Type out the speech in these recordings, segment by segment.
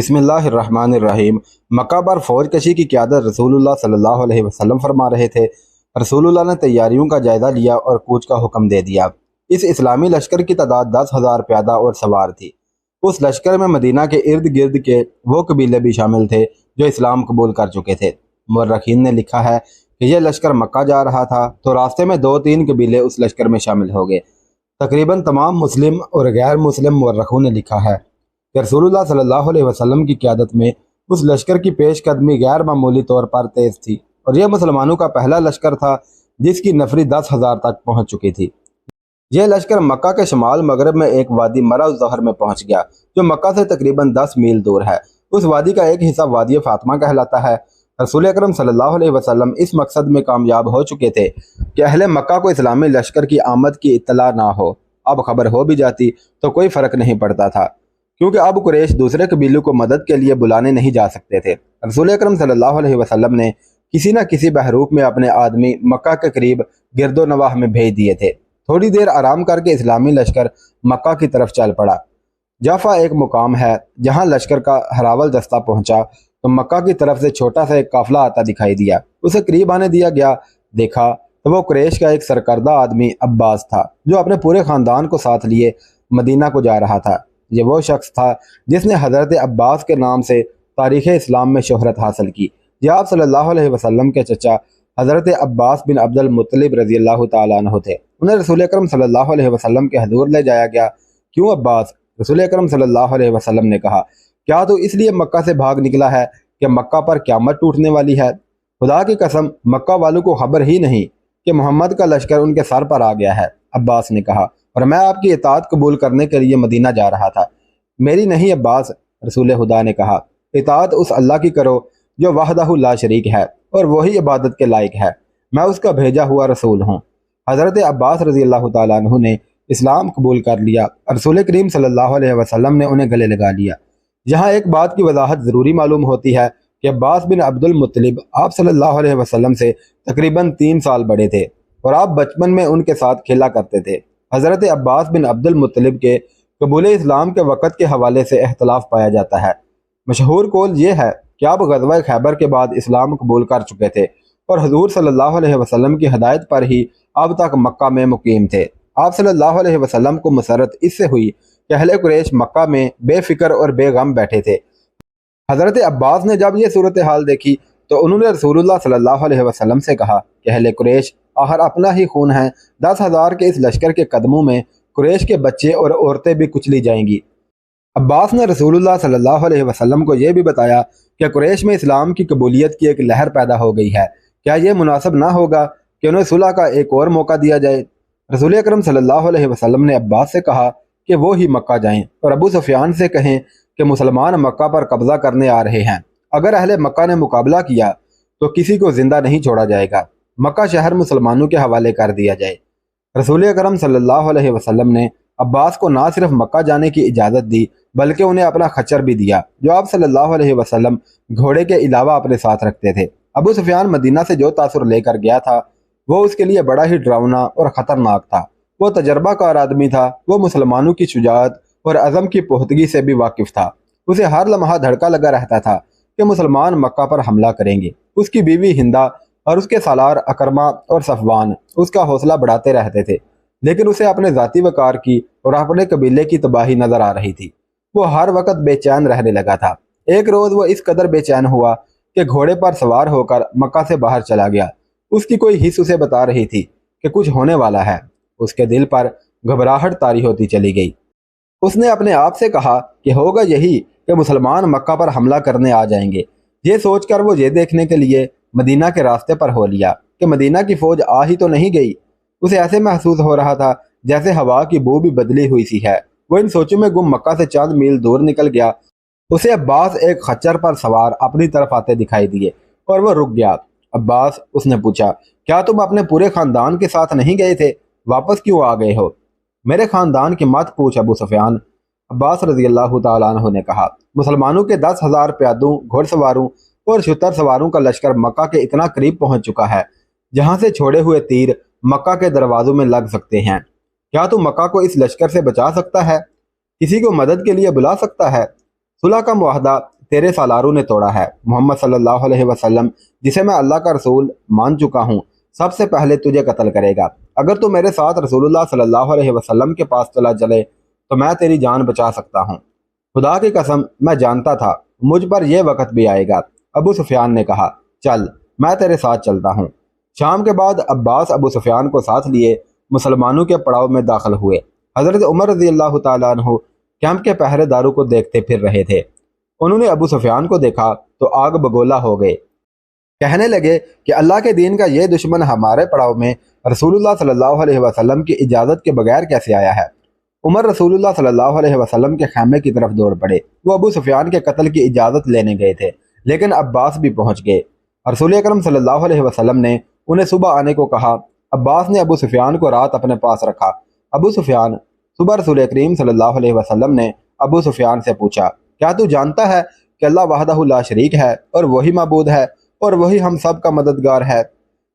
بسم اللہ الرحمن الرحیم۔ مکہ پر فوج کشی کی قیادت رسول اللہ صلی اللہ علیہ وسلم فرما رہے تھے۔ رسول اللہ نے تیاریوں کا جائزہ لیا اور کوچ کا حکم دے دیا۔ اس اسلامی لشکر کی تعداد 10,000 پیادہ اور سوار تھی۔ اس لشکر میں مدینہ کے ارد گرد کے وہ قبیلے بھی شامل تھے جو اسلام قبول کر چکے تھے۔ مورخین نے لکھا ہے کہ یہ لشکر مکہ جا رہا تھا تو راستے میں 2-3 قبیلے اس لشکر میں شامل ہو گئے۔ تقریباً تمام مسلم اور غیر مسلم مورخوں نے لکھا ہے کہ رسول اللہ صلی اللہ علیہ وسلم کی قیادت میں اس لشکر کی پیش قدمی غیر معمولی طور پر تیز تھی اور یہ مسلمانوں کا پہلا لشکر تھا جس کی نفری 10,000 تک پہنچ چکی تھی۔ یہ لشکر مکہ کے شمال مغرب میں ایک وادی مرہ الظہر میں پہنچ گیا جو مکہ سے تقریباً 10 میل دور ہے۔ اس وادی کا ایک حصہ وادی فاطمہ کہلاتا ہے۔ رسول اکرم صلی اللہ علیہ وسلم اس مقصد میں کامیاب ہو چکے تھے کہ اہل مکہ کو اسلامی لشکر کی آمد کی اطلاع نہ ہو۔ اب خبر ہو بھی جاتی تو کوئی فرق نہیں پڑتا تھا کیونکہ اب قریش دوسرے قبیلوں کو مدد کے لیے بلانے نہیں جا سکتے تھے۔ رسول اکرم صلی اللہ علیہ وسلم نے کسی نہ کسی بحروف میں اپنے آدمی مکہ کے قریب گرد و نواح میں بھیج دیے تھے۔ تھوڑی دیر آرام کر کے اسلامی لشکر مکہ کی طرف چل پڑا۔ جعفہ ایک مقام ہے جہاں لشکر کا ہراول دستہ پہنچا تو مکہ کی طرف سے چھوٹا سا ایک قافلہ آتا دکھائی دیا۔ اسے قریب آنے دیا گیا، دیکھا تو وہ قریش کا ایک سرکردہ آدمی عباس تھا جو اپنے پورے خاندان کو ساتھ لیے مدینہ کو جا رہا تھا۔ یہ وہ شخص تھا جس نے حضرت عباس کے نام سے تاریخ اسلام میں شہرت حاصل کی۔ یہ آپ صلی اللہ علیہ وسلم کے چچا حضرت عباس بن عبد المطلب رضی اللہ تعالیٰ عنہ تھے۔ انہیں رسول اکرم صلی اللہ علیہ وسلم کے حضور لے جایا گیا۔ کیوں عباس؟ رسول اکرم صلی اللہ علیہ وسلم نے کہا، کیا تو اس لیے مکہ سے بھاگ نکلا ہے کہ مکہ پر قیامت ٹوٹنے والی ہے؟ خدا کی قسم مکہ والوں کو خبر ہی نہیں کہ محمد کا لشکر ان کے سر پر آ گیا ہے۔ عباس نے کہا، اور میں آپ کی اطاعت قبول کرنے کے لیے مدینہ جا رہا تھا۔ میری نہیں عباس، رسول خدا نے کہا، اطاعت اس اللہ کی کرو جو وحدہ لا شریک ہے اور وہی عبادت کے لائق ہے۔ میں اس کا بھیجا ہوا رسول ہوں۔ حضرت عباس رضی اللہ تعالیٰ عنہ نے اسلام قبول کر لیا۔ رسول کریم صلی اللہ علیہ وسلم نے انہیں گلے لگا لیا۔ یہاں ایک بات کی وضاحت ضروری معلوم ہوتی ہے کہ عباس بن عبد المطلب آپ صلی اللہ علیہ وسلم سے تقریباً 3 سال بڑے تھے اور آپ بچپن میں ان کے ساتھ کھیلا کرتے تھے۔ حضرت عباس بن عبد المطلب کے قبول اسلام کے وقت کے حوالے سے اختلاف پایا جاتا ہے۔ مشہور قول یہ ہے کہ آپ غزوہ خیبر کے بعد اسلام قبول کر چکے تھے اور حضور صلی اللہ علیہ وسلم کی ہدایت پر ہی اب تک مکہ میں مقیم تھے۔ آپ صلی اللہ علیہ وسلم کو مسرت اس سے ہوئی کہ اہل قریش مکہ میں بے فکر اور بے غم بیٹھے تھے۔ حضرت عباس نے جب یہ صورتحال دیکھی تو انہوں نے رسول اللہ صلی اللہ علیہ وسلم سے کہا کہ اہل قریش آخر اپنا ہی خون ہے، 10,000 کے اس لشکر کے قدموں میں قریش کے بچے اور عورتیں بھی کچلی جائیں گی۔ عباس نے رسول اللہ صلی اللہ علیہ وسلم کو یہ بھی بتایا کہ قریش میں اسلام کی قبولیت کی ایک لہر پیدا ہو گئی ہے، کیا یہ مناسب نہ ہوگا کہ انہیں صلح کا ایک اور موقع دیا جائے؟ رسول اکرم صلی اللہ علیہ وسلم نے عباس سے کہا کہ وہ ہی مکہ جائیں اور ابو سفیان سے کہیں کہ مسلمان مکہ پر قبضہ کرنے آ رہے ہیں۔ اگر اہل مکہ نے مقابلہ کیا تو کسی کو زندہ نہیں چھوڑا جائے گا، مکہ شہر مسلمانوں کے حوالے کر دیا جائے۔ رسول اکرم صلی اللہ علیہ وسلم نے عباس کو نہ صرف مکہ جانے کی اجازت دی بلکہ انہیں اپنا خچر بھی دیا جو آپ صلی اللہ علیہ وسلم گھوڑے کے علاوہ اپنے ساتھ رکھتے تھے۔ ابو سفیان مدینہ سے جو تاثر لے کر گیا تھا وہ اس کے لیے بڑا ہی ڈراؤنا اور خطرناک تھا۔ وہ تجربہ کار آدمی تھا، وہ مسلمانوں کی شجاعت اور عزم کی پختگی سے بھی واقف تھا۔ اسے ہر لمحہ دھڑکا لگا رہتا تھا کہ مسلمان مکہ پر حملہ کریں گے۔ اس کی بیوی ہندہ اور اس کے سالار اکرمہ اور صفوان اس کا حوصلہ بڑھاتے رہتے تھے، لیکن اسے اپنے ذاتی وقار کی اور اپنے قبیلے کی تباہی نظر آ رہی تھی۔ وہ ہر وقت بے چین رہنے لگا تھا۔ ایک روز وہ اس قدر بے چین ہوا کہ گھوڑے پر سوار ہو کر مکہ سے باہر چلا گیا۔ اس کی کوئی حس اسے بتا رہی تھی کہ کچھ ہونے والا ہے۔ اس کے دل پر گھبراہٹ طاری ہوتی چلی گئی۔ اس نے اپنے آپ سے کہا کہ ہوگا یہی کہ مسلمان مکہ پر حملہ کرنے آ جائیں گے۔ یہ سوچ کر وہ یہ دیکھنے کے لیے مدینہ کے راستے پر ہو لیا کہ مدینہ کی فوج آ ہی تو نہیں گئی۔ اسے ایسے محسوس ہو رہا تھا جیسے ہوا کی بو بھی بدلی ہوئی سی ہے۔ وہ ان سوچوں میں گم مکہ سے چند میل دور نکل گیا۔ اسے عباس ایک خچر پر سوار اپنی طرف آتے دکھائی دیے اور وہ رک گیا۔ عباس، اس نے پوچھا، کیا تم اپنے پورے خاندان کے ساتھ نہیں گئے تھے؟ واپس کیوں آ گئے ہو؟ میرے خاندان کی مت پوچھ ابو سفیان، عباس رضی اللہ تعالیٰ عنہ نے کہا۔ مسلمانوں کے 10,000 پیادوں، گھوڑ سواروں اور شتر سواروں کا لشکر مکہ کے اتنا قریب پہنچ چکا ہے جہاں سے چھوڑے ہوئے تیر مکہ کے دروازوں میں لگ سکتے ہیں۔ کیا تو مکہ کو اس لشکر سے بچا سکتا ہے؟ کسی کو مدد کے لیے بلا سکتا ہے؟ सुलह का मुआहदा तेरे सालारों ने तोड़ा है। मोहम्मद सल्लल्लाहु अलैहि वसल्लम, जिसे मैं अल्लाह का रसूल मान चुका हूँ, सबसे पहले तुझे कत्ल करेगा। अगर तू मेरे साथ रसूलुल्लाह सल्लल्लाहु अलैहि वसल्लम के पास चला चले तो मैं तेरी जान बचा सकता हूँ। खुदा की कसम, मैं जानता था मुझ पर यह वक्त भी आएगा। अबू सुफियान ने कहा, चल मैं तेरे साथ चलता हूँ। शाम के बाद अब्बास अबू सुफियान को साथ लिए मुसलमानों के पड़ाव में दाखिल हुए। हज़रत उमर रज़ी अल्लाह तआला अन्हु कैंप के पहरेदारों को देखते फिर रहे थे। उन्होंने अबू सुफियान को देखा तो आग बगोला हो गए। कहने लगे कि अल्लाह के दीन का ये दुश्मन हमारे पड़ाव में रसूलुल्लाह सल्लल्लाहु अलैहि वसल्लम की इजाज़त के बगैर कैसे आया है। उमर रसूलुल्लाह सल्लल्लाहु अलैहि वसल्लम के खैमे की तरफ दौड़ पड़े। वो अबू सुफियान के कत्ल की इजाज़त लेने गए थे, लेकिन अब्बास भी पहुंच गए। रसूल अकरम सल्लल्लाहु अलैहि वसल्लम ने उन्हें सुबह आने को कहा। अब्बास ने अबू सुफियान को रात अपने पास रखा। अबू सुफियान सुबह रसूल करीम सल्लल्लाहु अलैहि वसल्लम ने अबू सुफियान से पूछा, क्या तू जानता है कि अल्लाह वहदहु ला शरीक है और वही माबूद है और वही हम सब का मददगार है।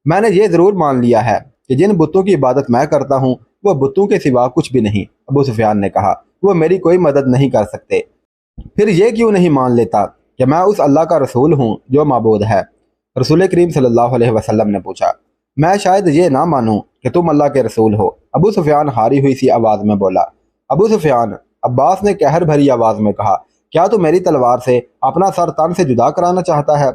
मैंने ये ज़रूर मान लिया है कि जिन बुतों की इबादत मैं करता हूँ वो बुतों के सिवा कुछ भी नहीं। अबू सुफियान ने कहा, वो मेरी कोई मदद नहीं कर सकते। फिर ये क्यों नहीं मान लेता कि मैं उस अल्लाह का रसूल हूँ जो माबूद है। रसूल करीम सल्लल्लाहु अलैहि वसल्लम ने पूछा, मैं शायद ये ना मानूं कि तुम अल्लाह के रसूल हो। अबू सुफियान हारी हुई सी आवाज़ में बोला। अबू सुफियान, अब्बास ने कहर भरी आवाज़ में कहा, क्या तू मेरी तलवार से अपना सर तन से जुदा कराना चाहता है।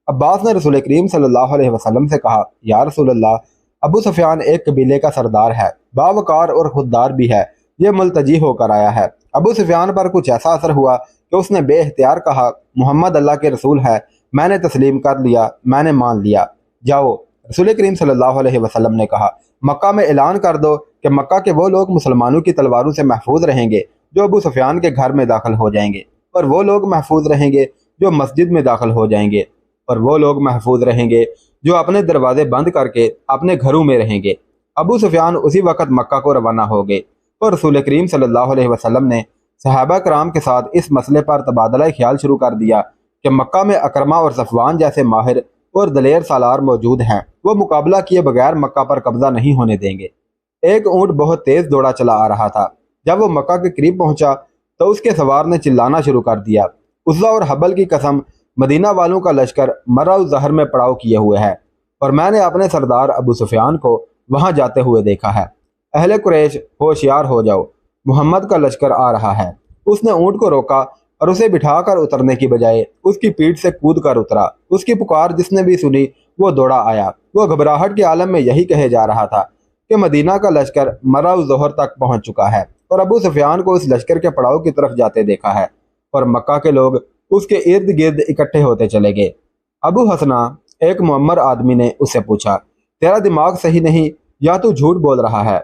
अब्बास ने रसूल करीम सल्लल्लाहु अलैहि वसल्लम से कहा, या रसूल अल्लाह, अबू सुफियान एक कबीले का सरदार है, बावकार और खुददार भी है। ये मुल्तजी होकर आया है। अबू सुफियान पर कुछ ऐसा असर हुआ कि उसने बेइख्तियार कहा, मोहम्मद अल्लाह के रसूल है। मैंने तस्लीम कर लिया, मैंने मान लिया। जाओ। रसूल करीम सल्लल्लाहु अलैहि वसल्लम ने कहा, मक्का में ऐलान कर दो कि मक्का के वो लोग मुसलमानों की तलवारों से महफूज रहेंगे जो अबू सुफियान के घर में दाखिल हो जाएंगे, और वो लोग महफूज रहेंगे जो मस्जिद में दाखिल हो जाएंगे, और वो लोग महफूज रहेंगे जो अपने दरवाजे बंद करके अपने घरों में रहेंगे। अबू सुफियान उसी वक्त मक्का को रवाना हो गए और रसूल करीम सल्लल्लाहु अलैहि वसल्लम ने सहाबा कराम के साथ इस मसले पर तबादला ख्याल शुरू कर दिया कि मक्का में अकरमा और सफवान जैसे माहिर और दलेर सालार मौजूद हैं। वो मुकाबला किए बगैर मक्का पर कब्जा नहीं होने देंगे। एक ऊँट बहुत तेज दौड़ा चला आ रहा था। जब वो मक्का के करीब पहुंचा तो उसके सवार ने चिल्लाना शुरू कर दिया, उज़्ज़ा और हबल की कसम, मदीना वालों का लश्कर मर्रा ज़हर में पड़ाव किए हुए है और मैंने अपने सरदार अबू सुफियान को वहां जाते हुए देखा है। अहले कुरैश, होशियार हो जाओ, मोहम्मद का लश्कर आ रहा है। उसने ऊँट को रोका और उसे बिठाकर उतरने की बजाय उसकी पीठ से कूद कर उतरा। उसकी पुकार जिसने भी सुनी वो दौड़ा आया। वो घबराहट के आलम में यही कहे जा रहा था कि मदीना का लश्कर मर्रा ज़हर तक पहुंच चुका है और अबू सुफियान को उस लश्कर के पड़ाव की तरफ जाते देखा है, और मक्का के लोग उसके इर्द गिर्द इकट्ठे होते चले गए। अबू हसना, एक मुअम्मर आदमी ने उससे पूछा, तेरा दिमाग सही नहीं या तू झूठ बोल रहा है।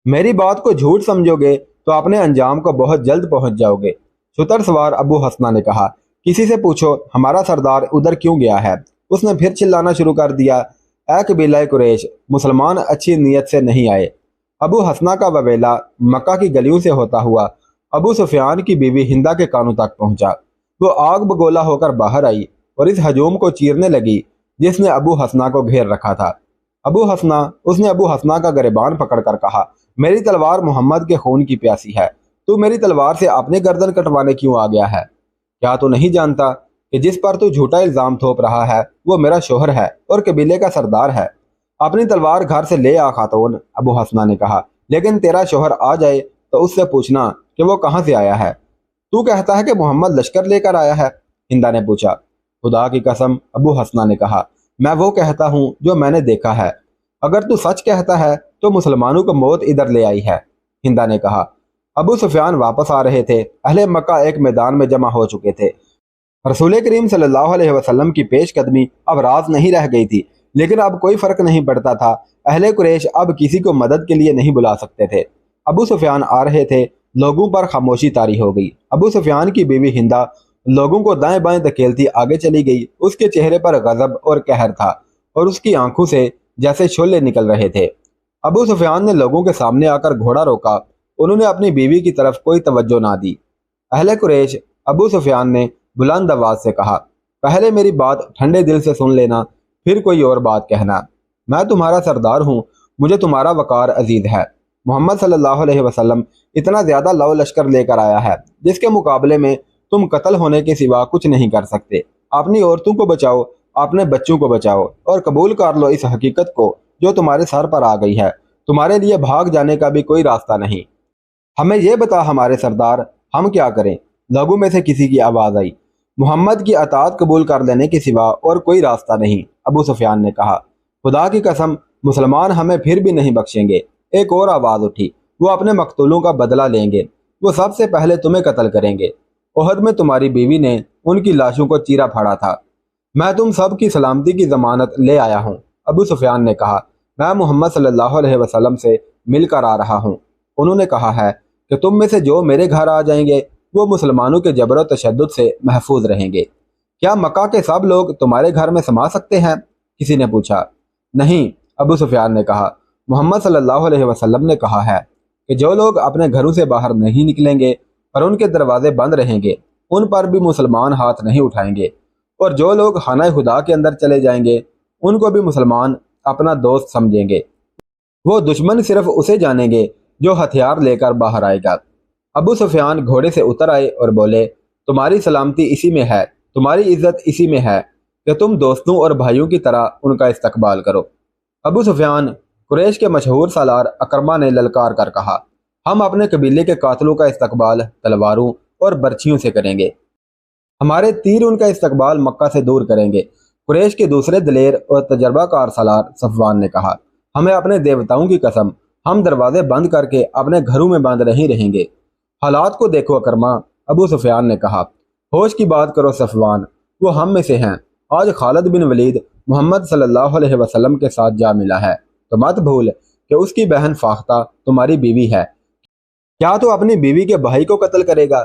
मेरी बात को झूठ समझोगे तो अपने अंजाम को बहुत जल्द पहुंच जाओगे। शुतर सवार अबू हसना ने कहा, किसी से पूछो हमारा सरदार उधर क्यों गया है। उसने फिर चिल्लाना शुरू कर दिया, ऐ कबीला कुरैश, मुसलमान अच्छी नीयत से नहीं आए। अबू हसना का वबेला मक्का की गलियों से होता हुआ अबू सुफियान की बीवी हिंदा के कानों तक पहुंचा। वो आग बगोला होकर बाहर आई और इस हजूम को चीरने लगी जिसने अबू हसना को घेर रखा था। उसने अबू हसना का गिरबान पकड़कर कहा, मेरी तलवार मोहम्मद के खून की प्यासी है, तू मेरी तलवार से अपने गर्दन कटवाने क्यों आ गया है। क्या तू नहीं जानता कि जिस पर तू झूठा इल्जाम थोप रहा है वो मेरा शोहर है और कबीले का सरदार है। अपनी तलवार घर से ले आ खातून, अबू हसना ने कहा, लेकिन तेरा शोहर आ जाए तो उससे पूछना कि वो कहाँ से आया है। तू कहता है कि मोहम्मद लश्कर लेकर आया है, हिंदा ने पूछा। खुदा की कसम, अबू हसना ने कहा, मैं वो कहता हूँ जो मैंने देखा है। अगर तू सच कहता है तो मुसलमानों को मौत इधर ले आई है, हिंदा ने कहा। अबू सुफियान वापस आ रहे थे। अहले मक्का एक मैदान में जमा हो चुके थे। रसूल करीम सल्लल्लाहु अलैहि वसल्लम की पेशकदमी अब राज नहीं रह गई थी, लेकिन अब कोई फर्क नहीं पड़ता था। अहले कुरैश अब किसी को मदद के लिए नहीं बुला सकते थे। अबू सुफियान आ रहे थे, लोगों पर खामोशी तारी हो गई। अबू सुफियान की बीवी हिंदा लोगों को दाएं बाएं धकेलती आगे चली गई। उसके चेहरे पर गजब और कहर था और उसकी आंखों से जैसे शोले निकल रहे थे। अबू सुफियान ने लोगों के सामने आकर घोड़ा रोका। उन्होंने अपनी बीवी की तरफ कोई तवज्जो ना दी। अहले कुरैश, अबू सुफियान ने बुलंद आवाज से कहा, पहले मेरी बात ठंडे दिल से सुन लेना, फिर कोई और बात कहना। मैं तुम्हारा सरदार हूँ, मुझे तुम्हारा वकार अजीज है। मोहम्मद सल्लल्लाहु अलैहि वसल्लम इतना ज्यादा लव लश्कर लेकर आया है जिसके मुकाबले में तुम कत्ल होने के सिवा कुछ नहीं कर सकते। अपनी औरतों को बचाओ, अपने बच्चों को बचाओ और कबूल कर लो इस हकीकत को जो तुम्हारे सर पर आ गई है। तुम्हारे लिए भाग जाने का भी कोई रास्ता नहीं। हमें ये बता हमारे सरदार, हम क्या करें? लोगों में से किसी की आवाज़ आई। मोहम्मद की अताअत कबूल कर लेने के सिवा और कोई रास्ता नहीं, अबू सुफियान ने कहा। खुदा की कसम, मुसलमान हमें फिर भी नहीं बख्शेंगे। एक और आवाज़ उठी, वो अपने मकतूलों का बदला लेंगे। वो सबसे पहले तुम्हें कत्ल करेंगे। ओहद में तुम्हारी बीवी ने उनकी लाशों को चीरा फाड़ा था। मैं तुम सब की सलामती की जमानत ले आया हूँ, अबू सुफियान ने कहा। मैं मोहम्मद सल्लल्लाहु अलैहि वसल्लम से मिलकर आ रहा हूँ। उन्होंने कहा है कि तुम में से जो मेरे घर आ जाएंगे वो मुसलमानों के जबर व तशद्दुद से महफूज रहेंगे। क्या मक्का के सब लोग तुम्हारे घर में समा सकते हैं? किसी ने पूछा। नहीं, अबू सुफियान ने कहा। मोहम्मद सल्लल्लाहु अलैहि वसल्लम ने कहा है कि जो लोग अपने घरों से बाहर नहीं निकलेंगे और उनके दरवाजे बंद रहेंगे, उन पर भी मुसलमान हाथ नहीं उठाएंगे, और जो लोग खाना खुदा के अंदर चले जाएंगे उनको भी मुसलमान अपना दोस्त समझेंगे। वो दुश्मन सिर्फ उसे जानेंगे जो हथियार लेकर बाहर आएगा। अबू सुफियान घोड़े से उतर आए और बोले, तुम्हारी सलामती इसी में है, तुम्हारी इज्जत इसी में है कि तुम दोस्तों और भाइयों की तरह उनका इस्तकबाल करो। अबू सुफियान कुरैश के मशहूर सालार अकरमा ने ललकार कर कहा, हम अपने कबीले के कातलों का इस्तकबाल तलवारों और बर्छियों से करेंगे। हमारे तीर उनका इस्तकबाल मक्का से दूर करेंगे। कुरैश के दूसरे दलेर और तजर्बाकार सालार सफवान ने कहा, हमें अपने देवताओं की कसम, हम दरवाजे बंद करके अपने घरों में बंद नहीं रहेंगे। हालात को देखो अकरमा, अबू सुफियान ने कहा। होश की बात करो सफवान, वो हम में से हैं। आज खालिद बिन वलीद मोहम्मद सल्लल्लाहु अलैहि वसल्लम के साथ जा मिला है, तो मत भूल कि उसकी बहन फाख्ता तुम्हारी बीवी है। क्या तू अपनी बीवी के भाई को कत्ल करेगा?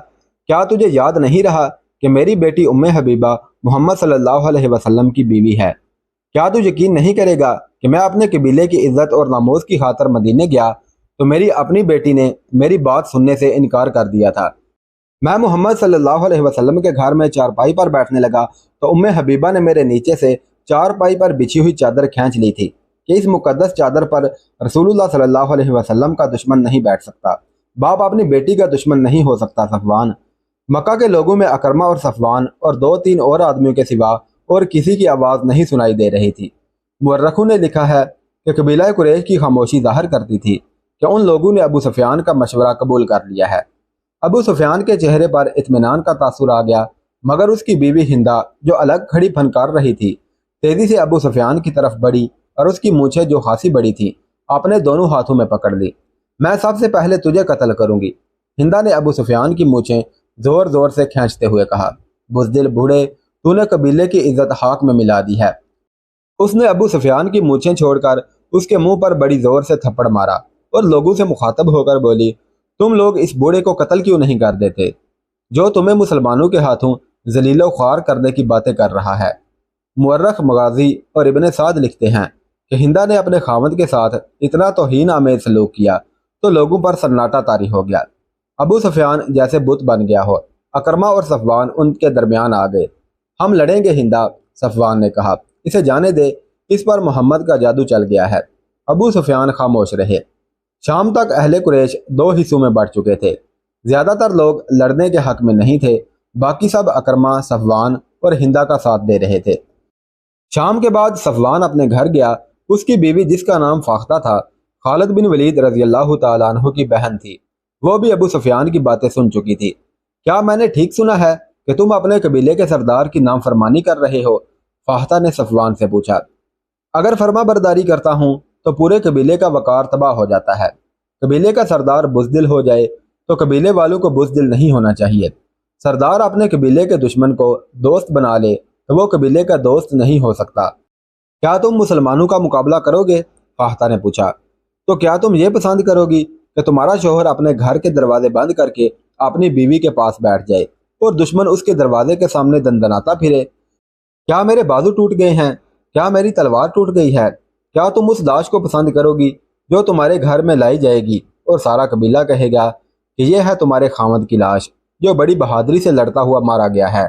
क्या तुझे याद नहीं रहा कि मेरी बेटी उम्मे हबीबा मोहम्मद सल्लल्लाहु अलैहि वसल्लम की बीवी है? क्या तू यकीन नहीं करेगा कि मैं अपने कबीले की इज्जत और नामोज की खातर मदीने गया तो मेरी अपनी बेटी ने मेरी बात सुनने से इनकार कर दिया था। मैं मोहम्मद सल्लल्लाहु अलैहि वसल्लम के घर में चारपाई पर बैठने लगा तो उम्मे हबीबा ने मेरे नीचे से चारपाई पर बिछी हुई चादर खींच ली थी कि इस मुकद्दस चादर पर रसूलुल्लाह सल्लल्लाहु अलैहि वसल्लम का दुश्मन नहीं बैठ सकता। बाप अपनी बेटी का दुश्मन नहीं हो सकता। सफवान, मक्का के लोगों में अकरमा और सफवान और दो तीन और आदमियों के सिवा और किसी की आवाज़ नहीं सुनाई दे रही थी। मुअर्रखों ने लिखा है कि कबीला कुरैश की खामोशी जाहिर करती थी कि उन लोगों ने अबू सुफियान का मशवरा कबूल कर लिया है। अबू सुफियान के चेहरे पर इत्मीनान का तासुर आ गया, मगर उसकी बीवी हिंदा जो अलग खड़ी फनकार रही थी, तेजी से अबू सुफियान की तरफ बढ़ी और उसकी मूछें जो खासी बड़ी थी अपने दोनों हाथों में पकड़ ली। मैं सबसे पहले तुझे कत्ल करूंगी, हिंदा ने अबू सुफियान की मूछें जोर जोर से खींचते हुए कहा। बुज़दिल बूढ़े, तूने कबीले की इज्जत हाक में मिला दी है। उसने अबू सुफियान की मूछें छोड़कर उसके मुंह पर बड़ी जोर से थप्पड़ मारा और लोगों से मुखातब होकर बोली, तुम लोग इस बूढ़े को कत्ल क्यों नहीं कर देते जो तुम्हें मुसलमानों के हाथों जलीलो ख्वार करने की बातें कर रहा है। मुअर्रख मगाजी और इब्ने साद लिखते हैं कि हिंदा ने अपने खामद के साथ इतना तौहीन आमेज सलूक किया तो लोगों पर सन्नाटा तारी हो गया। अबू सुफियान जैसे बुत बन गया हो। अकरमा और सफवान उनके दरमियान आ गए। हम लड़ेंगे हिंदा, सफवान ने कहा, इसे जाने दे, इस पर मोहम्मद का जादू चल गया है। अबू सुफियान खामोश रहे। शाम तक अहले कुरैश दो हिस्सों में बढ़ चुके थे। ज्यादातर लोग लड़ने के हक में नहीं थे, बाकी सब अकरमा, सफवान और हिंदा का साथ दे रहे थे। शाम के बाद सफवान अपने घर गया। उसकी बीवी, जिसका नाम फाख्ता था, खालिद बिन वलीद रजी अल्लाह तआला अन्हु की बहन थी। वो भी अबू सुफियान की बातें सुन चुकी थी। क्या मैंने ठीक सुना है कि तुम अपने कबीले के सरदार की नामफरमानी कर रहे हो? फाख्ता ने सफवान से पूछा। अगर फर्मा बरदारी करता हूँ तो पूरे कबीले का वकार तबाह हो जाता है। कबीले का सरदार बुज़दिल हो जाए तो कबीले वालों को बुज़दिल नहीं होना चाहिए। सरदार अपने कबीले के दुश्मन को दोस्त बना ले तो वो कबीले का दोस्त नहीं हो सकता। क्या तुम मुसलमानों का मुकाबला करोगे? फाख्ता ने पूछा। तो क्या तुम ये पसंद करोगी कि तुम्हारा शोहर अपने घर के दरवाजे बंद करके अपनी बीवी के पास बैठ जाए और दुश्मन उसके दरवाजे के सामने दंदनाता फिरे? क्या मेरे बाजू टूट गए हैं? क्या मेरी तलवार टूट गई है? क्या तुम उस लाश को पसंद करोगी जो तुम्हारे घर में लाई जाएगी और सारा कबीला कहेगा कि यह है तुम्हारे खामद की लाश जो बड़ी बहादुरी से लड़ता हुआ मारा गया है?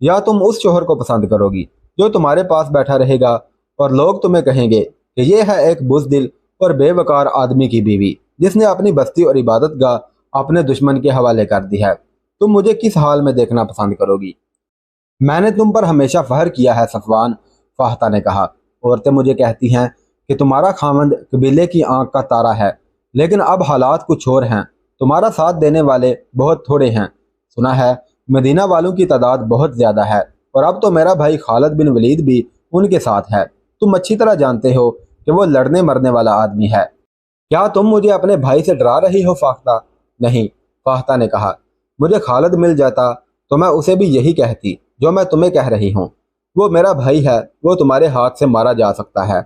या तुम उस शोहर को पसंद करोगी जो तुम्हारे पास बैठा रहेगा और लोग तुम्हें कहेंगे कि यह है एक बुज़दिल और बेवकार आदमी की बीवी जिसने अपनी बस्ती और इबादत गाह अपने दुश्मन के हवाले कर दी है? तुम मुझे किस हाल में देखना पसंद करोगी? मैंने तुम पर हमेशा फख्र किया है सफवान, फाख्ता ने कहा। औरतें मुझे कहती हैं कि तुम्हारा खामंद कबीले की आंख का तारा है, लेकिन अब हालात कुछ और हैं। तुम्हारा साथ देने वाले बहुत थोड़े हैं। सुना है मदीना वालों की तादाद बहुत ज़्यादा है, और अब तो मेरा भाई खालिद बिन वलीद भी उनके साथ है। तुम अच्छी तरह जानते हो कि वो लड़ने मरने वाला आदमी है। क्या तुम मुझे अपने भाई से डरा रही हो फाख्ता? नहीं, फाख्ता ने कहा। मुझे खालिद मिल जाता तो मैं उसे भी यही कहती जो मैं तुम्हें कह रही हूँ। वो मेरा भाई है, वो तुम्हारे हाथ से मारा जा सकता है,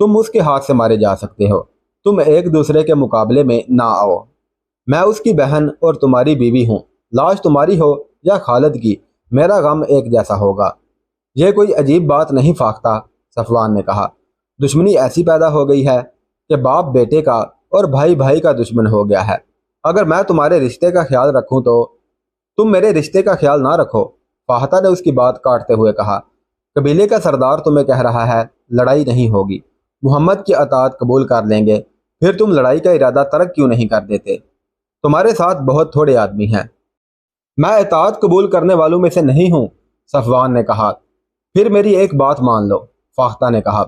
तुम उसके हाथ से मारे जा सकते हो। तुम एक दूसरे के मुकाबले में ना आओ। मैं उसकी बहन और तुम्हारी बीवी हूँ। लाश तुम्हारी हो या खालिद की, मेरा गम एक जैसा होगा। यह कोई अजीब बात नहीं फाख्ता, सफवान ने कहा। दुश्मनी ऐसी पैदा हो गई है कि बाप बेटे का और भाई भाई का दुश्मन हो गया है। अगर मैं तुम्हारे रिश्ते का ख्याल रखूं तो तुम मेरे रिश्ते का ख्याल ना रखो। फाख्ता ने उसकी बात काटते हुए कहा। कबीले का सरदार तुम्हें कह रहा है लड़ाई नहीं होगी, मोहम्मद की अताअत कबूल कर लेंगे, फिर तुम लड़ाई का इरादा तर्क क्यों नहीं कर देते? तुम्हारे साथ बहुत थोड़े आदमी हैं। मैं इताअत कबूल करने वालों में से नहीं हूँ, सफवान ने कहा। फिर मेरी एक बात मान लो, फाख्ता ने कहा।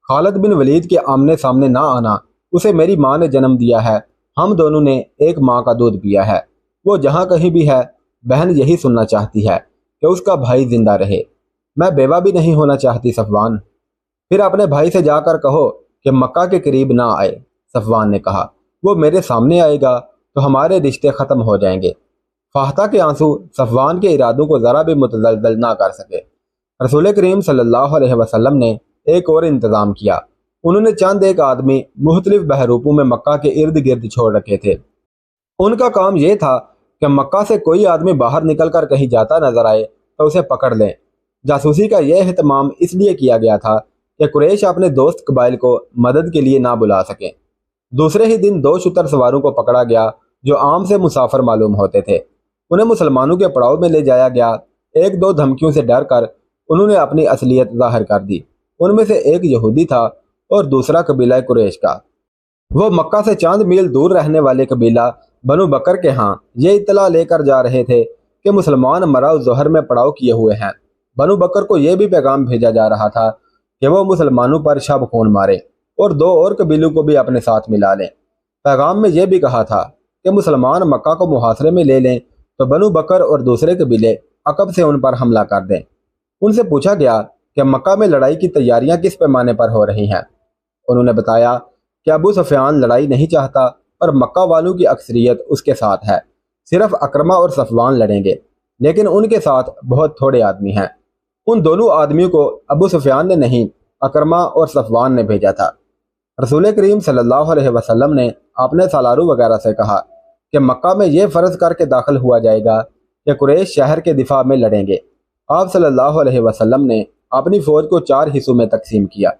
खालिद बिन वलीद के आमने सामने ना आना। उसे मेरी माँ ने जन्म दिया है, हम दोनों ने एक माँ का दूध पिया है। वो जहाँ कहीं भी है, बहन यही सुनना चाहती है कि उसका भाई जिंदा रहे। मैं बेवा भी नहीं होना चाहती सफवान। फिर अपने भाई से जाकर कहो कि मक्का के करीब ना आए, सफवान ने कहा। वो मेरे सामने आएगा तो हमारे रिश्ते ख़त्म हो जाएंगे। फाख्ता के आंसू सफवान के इरादों को ज़रा भी मुतज़लज़ल ना कर सके। रसूल करीम सल्लल्लाहु अलैहि वसल्लम ने एक और इंतज़ाम किया। उन्होंने चंद एक आदमी मुख्तलिफ बहरूपों में मक्का के इर्द गिर्द छोड़ रखे थे। उनका काम यह था कि मक्का से कोई आदमी बाहर निकल कर कहीं जाता नजर आए तो उसे पकड़ लें। जासूसी का यह एहतमाम इसलिए किया गया था कि कुरैश अपने दोस्त कबाइल को मदद के लिए ना बुला सकें। दूसरे ही दिन 2 शुतर सवारों को पकड़ा गया जो आम से मुसाफिर मालूम होते थे। उन्हें मुसलमानों के पड़ाव में ले जाया गया। 1-2 धमकियों से डर कर उन्होंने अपनी असलियत जाहिर कर दी। उनमें से एक यहूदी था और दूसरा कबीला कुरैश का। वो मक्का से चंद मील दूर रहने वाले कबीला बनु बकर के यहाँ ये इत्तला लेकर जा रहे थे कि मुसलमान मराव ज़ोहर में पड़ाव किए हुए हैं। बनु बकर को यह भी पैगाम भेजा जा रहा था कि वो मुसलमानों पर शब खून मारे और 2 और कबीलों को भी अपने साथ मिला लें। पैगाम में यह भी कहा था कि मुसलमान मक्का को मुहासरे में ले लें तो बनु बकर और दूसरे कबीले अकब से उन पर हमला कर दें। उनसे पूछा गया कि मक्का में लड़ाई की तैयारियां किस पैमाने पर हो रही हैं। उन्होंने बताया कि अबू सुफियान लड़ाई नहीं चाहता और मक्का वालों की अक्सरियत उसके साथ है। सिर्फ अकरमा और सफवान लड़ेंगे, लेकिन उनके साथ बहुत थोड़े आदमी हैं। उन दोनों आदमियों को अबू सुफियान ने नहीं, अकरमा और सफवान ने भेजा था। रसूल करीम सल्लल्लाहु अलैहि वसल्लम ने अपने सालारू वगैरह से कहा कि मक्का में यह फ़र्ज करके दाखिल हुआ जाएगा कि कुरैश शहर के दिफा में लड़ेंगे। आप सल्लल्लाहु अलैहि वसल्लम ने अपनी फ़ौज को 4 हिस्सों में तकसीम किया।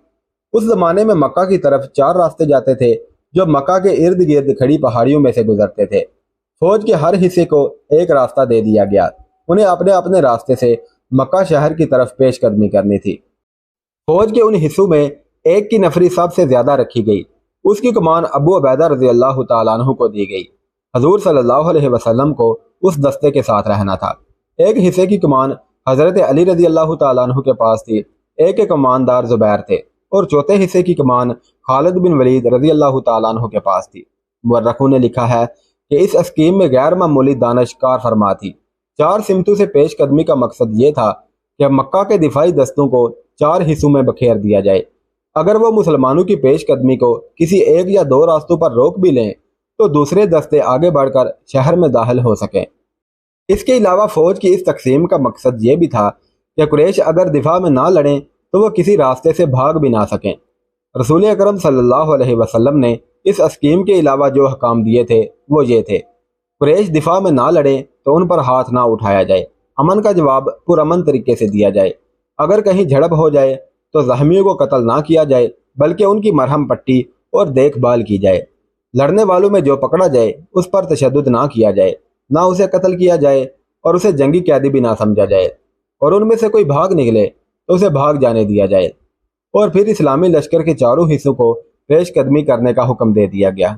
उस ज़माने में मक्का की तरफ 4 रास्ते जाते थे जो मक्का के इर्द गिर्द खड़ी पहाड़ियों में से गुजरते थे। फौज के हर हिस्से को एक रास्ता दे दिया गया। उन्हें अपने अपने रास्ते से मक्का शहर की तरफ पेशकदमी करनी थी। फौज के उन हिस्सों में एक की नफरी सबसे ज्यादा रखी गई। उसकी कमान अबू उबैदा रज़ी अल्लाह तआला अन्हु को दी गई। हजूर सल्लल्लाहु अलैहि वसल्लम को उस दस्ते के साथ रहना था। एक हिस्से की कमान हजरत अली रज़ी अल्लाह तआला अन्हु के पास थी। एक के कमानदार जुबैर थे और चौथे हिस्से की कमान खालिद बिन वलीद रज़ी अल्लाह तआला अन्हु के पास थी। मुअर्रिखों ने लिखा है कि इस स्कीम में गैर मामूली दानिश कार फरमा थी। 4 सिमतों से पेशकदमी का मकसद ये था कि मक्का के दिफाई दस्तों को 4 हिस्सों में बखेर दिया जाए। अगर वो मुसलमानों की पेशकदमी को किसी 1 या 2 रास्तों पर रोक भी लें तो दूसरे दस्ते आगे बढ़कर शहर में दाखिल हो सकें। इसके अलावा फौज की इस तकसीम का मकसद ये भी था कि कुरैश अगर दिफा में ना लड़ें तो वो किसी रास्ते से भाग भी ना सकें। रसूल अकरम सल्लल्लाहु अलैहि वसल्लम ने इस स्कीम के अलावा जो हकाम दिए थे वो ये थे। कुरैश दिफा में ना लड़ें तो उन पर हाथ ना उठाया जाए। अमन का जवाब पुरअमन तरीके से दिया जाए। अगर कहीं झड़प हो जाए तो जख्मियों को कत्ल ना किया जाए बल्कि उनकी मरहम पट्टी और देखभाल की जाए। लड़ने वालों में जो पकड़ा जाए उस पर तशद्दुद ना किया जाए, ना उसे कत्ल किया जाए और उसे जंगी कैदी भी ना समझा जाए। और उनमें से कोई भाग निकले तो उसे भाग जाने दिया जाए। और फिर इस्लामी लश्कर के चारों हिस्सों को पेशकदमी करने का हुक्म दे दिया गया।